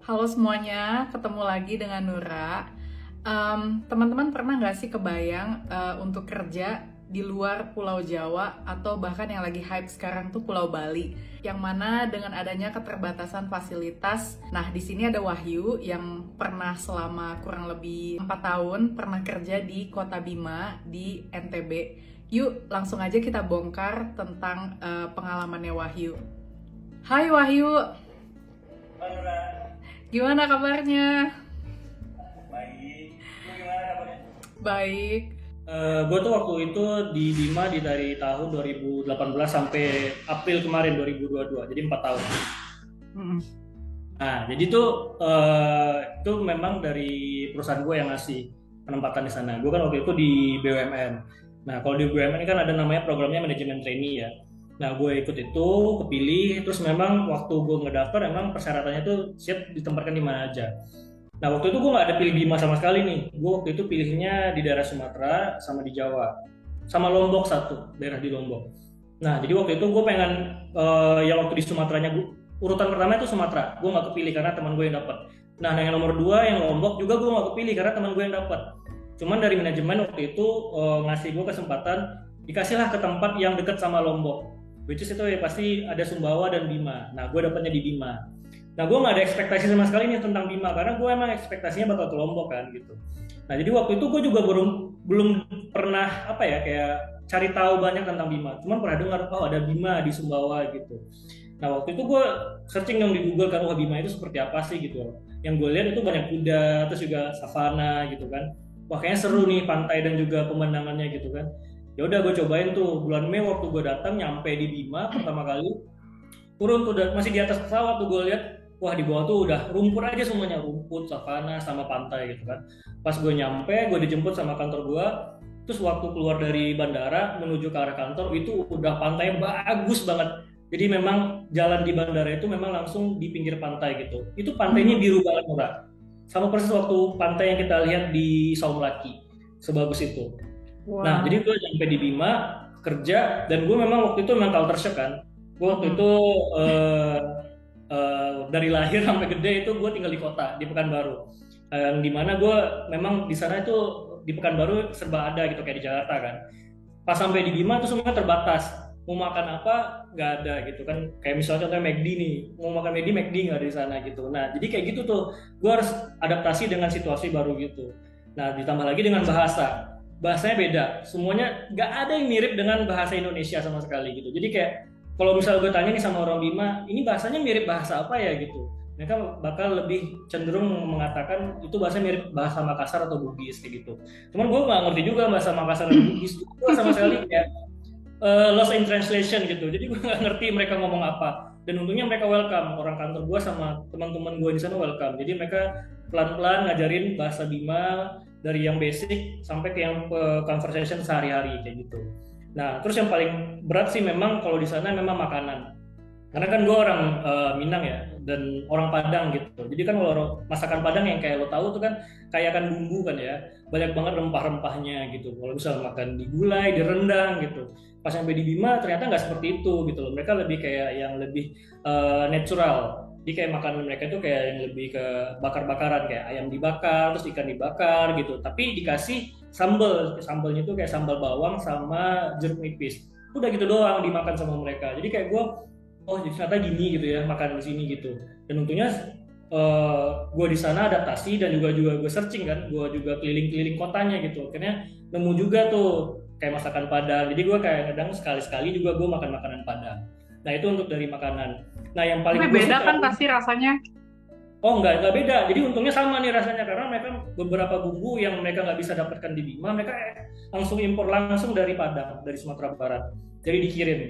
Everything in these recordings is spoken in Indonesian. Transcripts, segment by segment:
Halo semuanya, ketemu lagi dengan Nura. Teman-teman pernah nggak sih kebayang untuk kerja di luar Pulau Jawa atau bahkan yang lagi hype sekarang tuh Pulau Bali, yang mana dengan adanya keterbatasan fasilitas. Nah, di sini ada Wahyu yang pernah selama kurang lebih 4 tahun pernah kerja di Kota Bima di NTB. Yuk, langsung aja kita bongkar tentang pengalamannya Wahyu. Hai Wahyu. Halo Nura. Gimana kabarnya? Baik. Lu gimana kabarnya? Baik. Gue tuh waktu itu di Bima dari tahun 2018 sampai April kemarin 2022, jadi 4 tahun. Nah, jadi tuh itu memang dari perusahaan gue yang ngasih penempatan di sana. Gue kan waktu itu di BUMN. Nah, kalau di BUMN kan ada namanya programnya manajemen trainee ya. Nah, gue ikut itu, kepilih, terus memang waktu gue ngedaftar emang persyaratannya tuh siap ditempatkan di mana aja. Nah, waktu itu gue nggak ada pilih Bima sama sekali nih. Gue waktu itu pilihnya di daerah Sumatera sama di Jawa. Sama Lombok satu, daerah di Lombok. Nah, jadi waktu itu gue pengen, yang waktu di Sumateranya, urutan pertama itu Sumatera. Gue nggak kepilih karena teman gue yang dapat. Nah, yang nomor 2, yang Lombok juga gue nggak kepilih karena teman gue yang dapat. Cuman dari manajemen waktu itu ngasih gue kesempatan, dikasihlah ke tempat yang dekat sama Lombok. Which is itu ya pasti ada Sumbawa dan Bima. Nah, gue dapatnya di Bima. Nah, gue nggak ada ekspektasi sama sekali nih tentang Bima karena gue emang ekspektasinya bakal ke Lombok kan gitu. Nah, jadi waktu itu gue juga belum pernah kayak cari tahu banyak tentang Bima. Cuman pernah dengar ada Bima di Sumbawa gitu. Nah, waktu itu gue searching yang di Google kan, Bima itu seperti apa sih gitu. Yang gue lihat itu banyak kuda, terus juga savana gitu kan. Wah, kayaknya seru nih pantai dan juga pemandangannya gitu kan. Ya udah gue cobain tuh bulan Mei waktu gue datang nyampe di Bima pertama kali, turun tuh masih di atas pesawat tuh gue lihat, wah di bawah tuh udah rumput aja semuanya, rumput, savana sama pantai gitu kan. Pas gue nyampe, gue dijemput sama kantor gue, terus waktu keluar dari bandara menuju ke arah kantor itu udah pantai bagus banget. Jadi memang jalan di bandara itu memang langsung di pinggir pantai gitu. Itu pantainya biru banget murah. Sama persis waktu pantai yang kita lihat di Saumlaki, sebagus itu. Wow. Nah, jadi gue sampai di Bima kerja dan gue memang waktu itu memang culture shock kan. Gue waktu itu dari lahir sampai gede itu gue tinggal di kota di Pekanbaru. Di mana gue memang di sana itu di Pekanbaru serba ada gitu kayak di Jakarta kan. Pas sampai di Bima itu semua terbatas. Mau makan apa nggak ada gitu kan. Kayak misalnya contohnya McD nih, mau makan McD nggak ada di sana gitu. Nah, jadi kayak gitu tuh gue harus adaptasi dengan situasi baru gitu. Nah, ditambah lagi dengan bahasanya beda, semuanya nggak ada yang mirip dengan bahasa Indonesia sama sekali gitu. Jadi kayak kalau misalnya gue tanya nih sama orang Bima, ini bahasanya mirip bahasa apa ya gitu, mereka bakal lebih cenderung mengatakan itu bahasa mirip bahasa Makassar atau Bugis kayak gitu. Cuman gue nggak ngerti juga bahasa Makassar dan Bugis, gue sama sekali kayak lost in translation gitu. Jadi gue nggak ngerti mereka ngomong apa. Dan untungnya mereka welcome, orang kantor gue sama teman-teman gue di sana welcome. Jadi mereka pelan-pelan ngajarin bahasa Bima dari yang basic sampai ke yang conversation sehari-hari kayak gitu. Nah, terus yang paling berat sih memang kalau di sana memang makanan. Karena kan gue orang Minang ya dan orang Padang gitu. Jadi kan kalau masakan Padang yang kayak lo tahu tuh kan kayak kan bumbu kan ya, banyak banget rempah-rempahnya gitu. Kalau misalnya makan di gulai, di rendang gitu. Pas sampai di Bima ternyata nggak seperti itu gitu loh. Mereka lebih kayak yang lebih natural. Jadi kayak makanan mereka itu kayak yang lebih ke bakar-bakaran, kayak ayam dibakar, terus ikan dibakar gitu. Tapi dikasih sambalnya itu kayak sambal bawang sama jeruk nipis. Udah gitu doang dimakan sama mereka. Jadi kayak gue, oh jadi ternyata gini gitu ya makan di sini gitu. Dan untungnya gue di sana adaptasi dan juga gue searching kan, gue juga keliling-keliling kotanya gitu. Akhirnya nemu juga tuh kayak masakan Padang. Jadi gue kayak kadang sekali-sekali juga gue makan makanan Padang. Nah itu untuk dari makanan. Nah yang paling beda kan pasti rasanya? Oh nggak beda. Jadi untungnya sama nih rasanya karena mereka beberapa bumbu yang mereka nggak bisa dapatkan di Bima, mereka langsung impor langsung dari Padang, dari Sumatera Barat. Jadi dikirim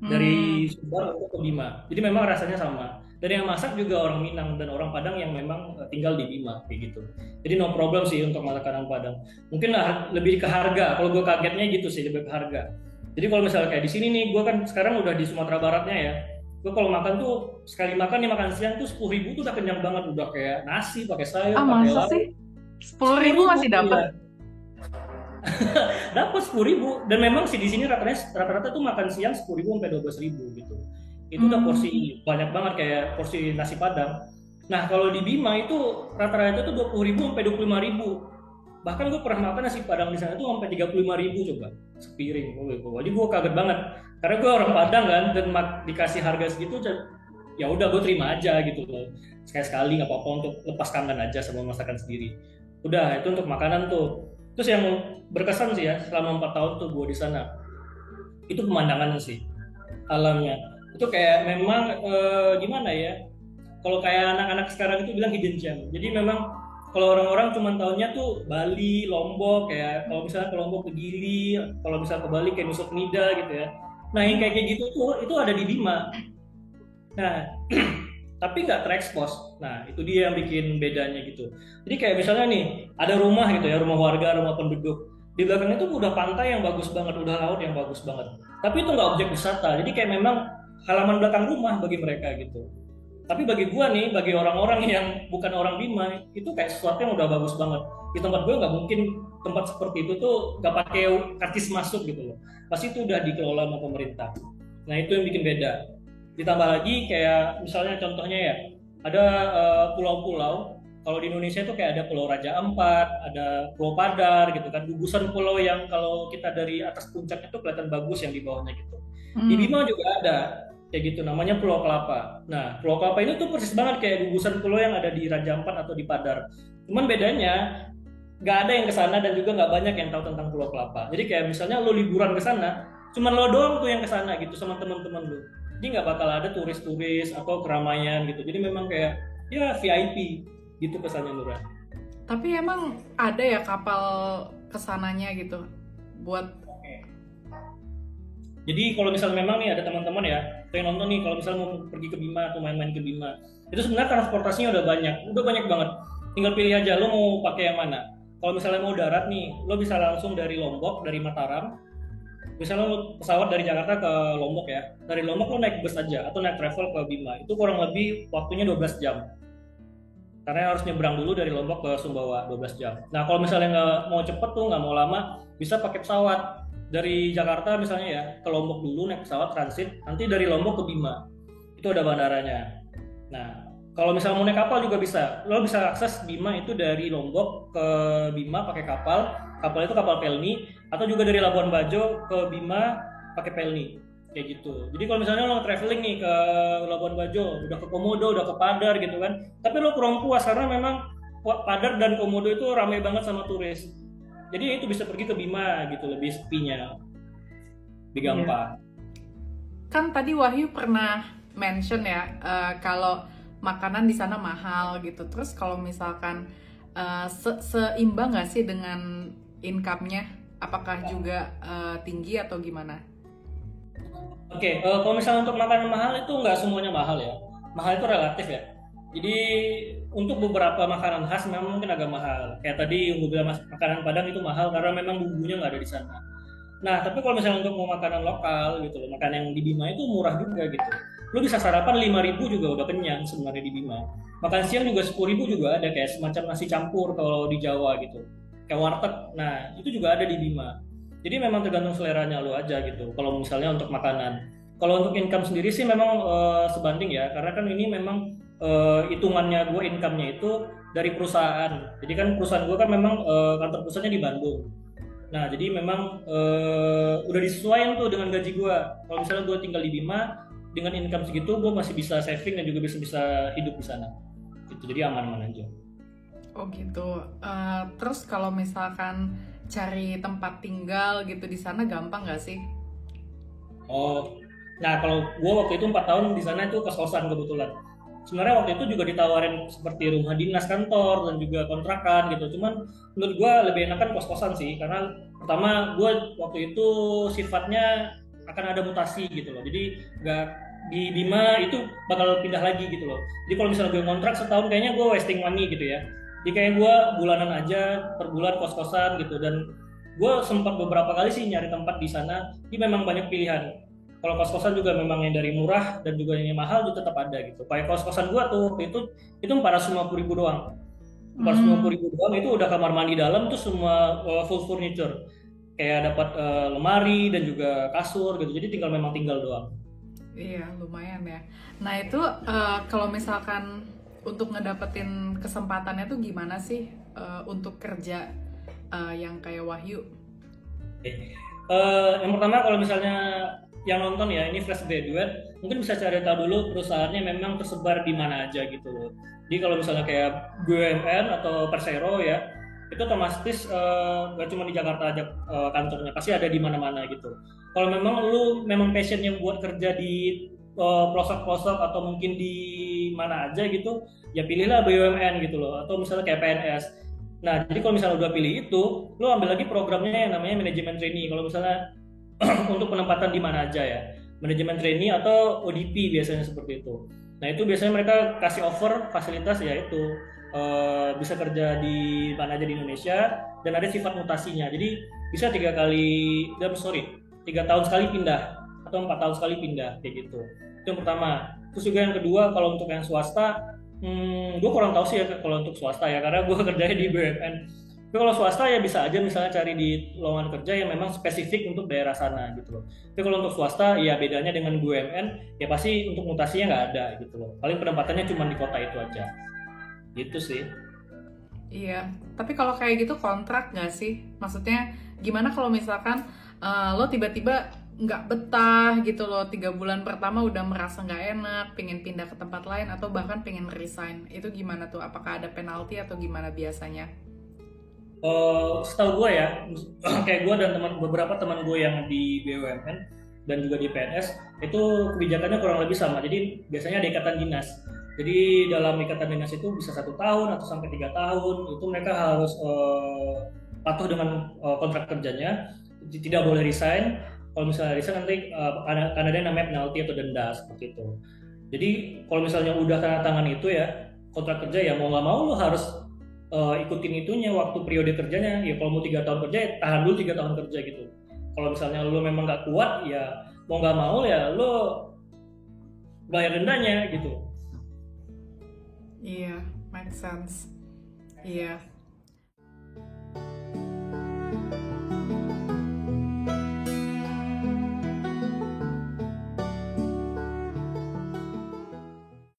dari Sumbar ke Bima. Jadi memang rasanya sama. Dan yang masak juga orang Minang dan orang Padang yang memang tinggal di Bima kayak gitu. Jadi no problem sih untuk makanan Padang. Mungkin lebih ke harga. Kalau gue kagetnya gitu sih, lebih ke harga. Jadi kalau misalnya kayak di sini nih, gue kan sekarang udah di Sumatera Baratnya ya. Gue kalau makan tuh sekali makan nih makan siang tuh 10.000 tuh udah kenyang banget, udah kayak nasi pakai sayur, pakai lauk. Sih? 10.000 masih dapat? Ya. Dapat 10.000 dan memang sih di sini rata-rata tuh makan siang 10.000 sampai 12.000 gitu. Itu udah porsi banyak banget kayak porsi nasi Padang. Nah kalau di Bima itu rata-rata itu 20.000 sampai 25.000. Bahkan gue pernah makan nasi Padang di sana tuh sampai 35.000 coba sepiring. Jadi gue kaget banget karena gue orang Padang kan, dan dikasih harga segitu ya udah gue terima aja gitu loh. Sekali-sekali nggak apa-apa untuk lepas kangen aja sama masakan sendiri. Udah itu untuk makanan tuh. Terus yang berkesan sih ya selama 4 tahun tuh gue di sana, itu pemandangannya sih, alamnya itu kayak memang gimana ya, kalau kayak anak-anak sekarang itu bilang hidden gem. Jadi memang kalau orang-orang cuma tahunya tuh Bali, Lombok, kayak kalau misalnya ke Lombok ke Gili, kalau misalnya ke Bali kayak Nusa Penida gitu ya. Nah yang kayak gitu tuh itu ada di Bima. Nah tapi nggak terekspos. Nah itu dia yang bikin bedanya gitu. Jadi kayak misalnya nih ada rumah gitu ya, rumah warga, rumah penduduk. Di belakangnya tuh udah pantai yang bagus banget, udah laut yang bagus banget. Tapi itu nggak objek wisata. Jadi kayak memang halaman belakang rumah bagi mereka gitu. Tapi bagi gua nih, bagi orang-orang yang bukan orang Bima, itu kayak sesuatu yang udah bagus banget. Di tempat gua nggak mungkin tempat seperti itu tuh nggak pakai karcis masuk gitu loh. Pasti itu udah dikelola sama pemerintah. Nah itu yang bikin beda. Ditambah lagi kayak misalnya contohnya ya, ada pulau-pulau. Kalau di Indonesia itu kayak ada Pulau Raja Ampat, ada Pulau Padar gitu kan, gugusan pulau yang kalau kita dari atas puncaknya tuh kelihatan bagus yang di bawahnya gitu. Di Bima juga ada kayak gitu, namanya Pulau Kelapa. Nah Pulau Kelapa ini tuh persis banget kayak gugusan pulau yang ada di Raja Ampat atau di Padar. Cuman bedanya nggak ada yang kesana dan juga nggak banyak yang tahu tentang Pulau Kelapa. Jadi kayak misalnya lo liburan ke sana, cuman lo doang tuh yang kesana gitu sama teman-teman lo. Jadi nggak bakal ada turis-turis atau keramaian gitu. Jadi memang kayak ya VIP gitu kesannya Nura. Tapi emang ada ya kapal kesananya gitu buat. Jadi kalau misalnya memang nih ada teman-teman ya pengen nonton nih, kalau misalnya mau pergi ke Bima atau main-main ke Bima, itu sebenarnya transportasinya udah banyak banget. Tinggal pilih aja lo mau pakai yang mana. Kalau misalnya mau darat nih, lo bisa langsung dari Lombok, dari Mataram. Misalnya lo pesawat dari Jakarta ke Lombok ya, dari Lombok lo naik bus aja atau naik travel ke Bima, itu kurang lebih waktunya 12 jam. Karena harus nyebrang dulu dari Lombok ke Sumbawa 12 jam. Nah kalau misalnya nggak mau cepet tuh, nggak mau lama, bisa pakai pesawat dari Jakarta misalnya ya ke Lombok dulu, naik pesawat transit, nanti dari Lombok ke Bima itu ada bandaranya. Nah kalau misalnya mau naik kapal juga bisa, lo bisa akses Bima itu dari Lombok ke Bima pakai kapal itu kapal Pelni, atau juga dari Labuan Bajo ke Bima pakai Pelni kayak gitu. Jadi kalau misalnya lo traveling nih ke Labuan Bajo, udah ke Komodo, udah ke Padar gitu kan, tapi lo kurang puas karena memang Padar dan Komodo itu ramai banget sama turis. Jadi itu bisa pergi ke Bima gitu, lebih sepinya, lebih gampang. Kan tadi Wahyu pernah mention ya kalau makanan di sana mahal gitu. Terus kalau misalkan seimbang nggak sih dengan income-nya? Apakah juga tinggi atau gimana? Oke, kalau misalnya untuk makanan mahal itu nggak semuanya mahal ya. Mahal itu relatif ya. Jadi untuk beberapa makanan khas memang mungkin agak mahal. Kayak tadi yang gue bilang makanan Padang itu mahal karena memang bumbunya nggak ada di sana. Nah, tapi kalau misalnya untuk mau makanan lokal gitu loh, makanan yang di Bima itu murah juga gitu. Lo bisa sarapan 5.000 juga udah kenyang sebenarnya di Bima. Makan siang juga 10.000 juga ada, kayak semacam nasi campur kalau di Jawa gitu. Kayak warteg. Nah, itu juga ada di Bima. Jadi memang tergantung seleranya lo aja gitu. Kalau misalnya untuk makanan. Kalau untuk income sendiri sih memang sebanding ya, karena kan ini memang hitungannya gue income-nya itu dari perusahaan. Jadi kan perusahaan gue kan memang kantor pusatnya di Bandung. Nah jadi memang udah disesuaikan tuh dengan gaji gue. Kalau misalnya gue tinggal di Bima dengan income segitu, gue masih bisa saving dan juga bisa hidup di sana. Gitu. Jadi aman-aman aja. Oh gitu. Terus kalau misalkan cari tempat tinggal gitu di sana gampang nggak sih? Oh, nah kalau gue waktu itu 4 tahun di sana itu kos-kosan kebetulan. Sebenarnya waktu itu juga ditawarin seperti rumah dinas kantor dan juga kontrakan gitu. Cuman menurut gue lebih enakan kos-kosan sih, karena pertama gue waktu itu sifatnya akan ada mutasi gitu loh. Jadi nggak di Bima itu bakal pindah lagi gitu loh. Jadi kalau misalnya gue kontrak setahun kayaknya gue wasting money gitu ya. Jadi kayak gue bulanan aja, per bulan kos-kosan gitu. Dan gue sempat beberapa kali sih nyari tempat di sana. Jadi memang banyak pilihan. Kalau kos-kosan juga memang yang dari murah dan juga yang mahal juga tetap ada gitu. Kayak kos-kosan gue tuh itu 450.000 doang. 450.000 doang itu udah kamar mandi dalam tuh semua full furniture. Kayak dapat lemari dan juga kasur gitu. Jadi memang tinggal doang. Iya lumayan ya. Nah itu kalau misalkan untuk ngedapetin kesempatannya tuh gimana sih untuk kerja yang kayak Wahyu? Yang pertama kalau misalnya yang nonton ya ini fresh graduate, mungkin bisa cari tahu dulu perusahaannya memang tersebar di mana aja gitu loh. Jadi kalau misalnya kayak BUMN atau Persero ya, itu otomatis nggak cuma di Jakarta aja kantornya, pasti ada di mana-mana gitu. Kalau memang lu memang passionnya buat kerja di pelosok-pelosok atau mungkin di mana aja gitu, ya pilihlah BUMN gitu loh, atau misalnya kayak PNS. Nah, jadi kalau misalnya udah pilih itu, lo ambil lagi programnya yang namanya manajemen trainee. Kalau misalnya untuk penempatan di mana aja ya, manajemen trainee atau ODP biasanya seperti itu. Nah, itu biasanya mereka kasih offer fasilitas yaitu bisa kerja di mana aja di Indonesia dan ada sifat mutasinya. Jadi bisa 3 tahun sekali pindah atau 4 tahun sekali pindah kayak gitu. Itu yang pertama. Terus juga yang kedua, kalau untuk yang swasta, gue kurang tahu sih ya kalau untuk swasta ya, karena gue kerjanya di BUMN. Tapi kalau swasta ya bisa aja misalnya cari di lowongan kerja yang memang spesifik untuk daerah sana gitu loh. Tapi kalau untuk swasta ya bedanya dengan BUMN ya pasti untuk mutasinya nggak ada gitu loh. Paling penempatannya cuma di kota itu aja. Gitu sih. Iya, tapi kalau kayak gitu kontrak nggak sih? Maksudnya gimana kalau misalkan lo tiba-tiba nggak betah gitu loh, 3 bulan pertama udah merasa nggak enak, pengen pindah ke tempat lain atau bahkan pengen resign, itu gimana tuh? Apakah ada penalti atau gimana biasanya? Setahu gue ya, kayak gue dan beberapa teman gue yang di BUMN dan juga di PNS itu kebijakannya kurang lebih sama. Jadi biasanya ada ikatan dinas. Jadi dalam ikatan dinas itu bisa 1 tahun atau sampai 3 tahun itu mereka harus patuh dengan kontrak kerjanya, tidak boleh resign. Kalau misalnya resign nanti akan ada yang namanya penalti atau denda seperti itu. Jadi kalau misalnya udah tanda tangan itu ya kontrak kerja ya mau nggak mau lo harus ikutin itunya waktu periode kerjanya. Ya kalau mau 3 tahun kerja ya tahan dulu 3 tahun kerja gitu. Kalau misalnya lo memang nggak kuat ya mau nggak mau ya lo bayar dendanya gitu. Iya, make sense. Iya.